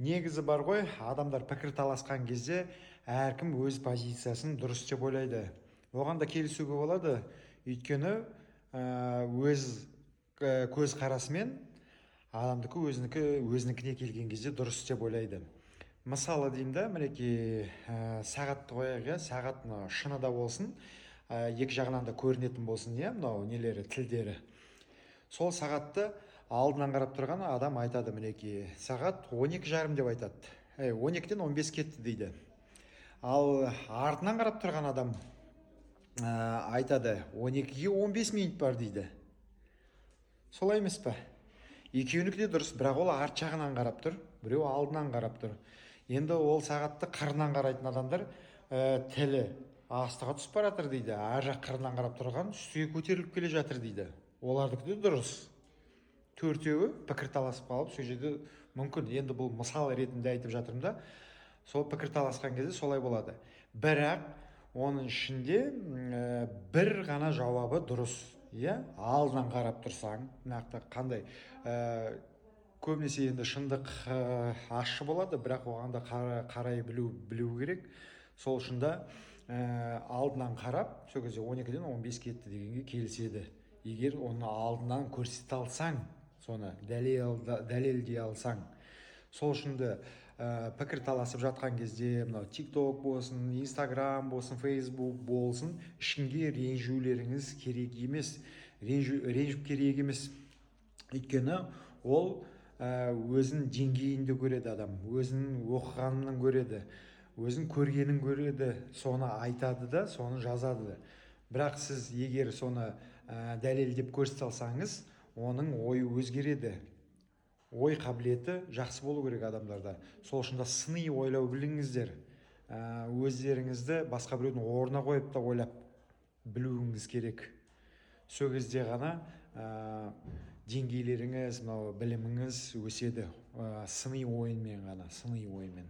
негізі бар ғой, адамдар пікір таласқан кезде әркім өз позициясын дұрыс деп ойлайды. Оған да келісуге болады, өйткені өз көз қарасымен адамдікі өзінікіне келген кезде дұрыс деп ойлайды. Мысалы деймін да, мінекей сағатты қояйық, иә, сағат шыныда болсын, екі жағынан да көрінетін болсын, иә, мынау нелері, тілдері. Сол сағатты алдынан қарап тұрған адам айтады, мінекей сағат 12:30 деп айтады. 12-ден 15 кетті дейді. Ал артынан қарап тұрған адам айтады, 12-ге 15 минут бар дейді. Солай емес па? Екеуінікі де дұрыс, бірақ ол арт жағынан қарап тұр, біреу алдынан қарап тұр. Енді ол сағатты қырынан қарайтын адамдар тілі астыға түсіп баратыр дейді, ар жақ қырынан қарап тұрған үстіге көтеріліп келе жатыр дейді. Олардікі де дұрыс. Төртеуі пікір таласып қалып, сол жерде мүмкін, енді бұл мысал ретінде айтып жатырмын да, сол пікір таласқан кезде солай болады. Бірақ оның ішінде бір ғана жауабы дұрыс. Иә, алдынан қарап тұрсаң, нақты қандай көбінесе енді шындық ащы болады, бірақ оған да қарай білу керек. Сол үшін да алдынан қарап, сол кезде 12-ден 15 кетті дегенге келіседі. Егер оны алдынан көрсете алсаң, соны дәлелдей алсаң. Сол үшін де пікір таласып жатқан кезде, мынау TikTok болсын, Instagram болсын, Facebook болсын, ішінге ренжулеріңіз керек емес. Ренжіп керек емес. Өйткені ол өзін деңгейінде көреді адам, өзін оқығанын көреді, өзін көргенін көреді, соны айтады да, соны жазады да. Бірақ сіз егер соны дәлелдеп көрсете алсаңыз, оның ойы өзгереді. Ой қабілеті жақсы болу керек адамдарда. Сол үшін да сыни ойлау біліңіздер. Өздеріңізді басқа біреудің орнына қойып та ойлап білуіңіз керек. Сол кезде ғана деңгейлеріңіз, біліміңіз өседі. Сыни ойынмен ғана, сыни ойынмен.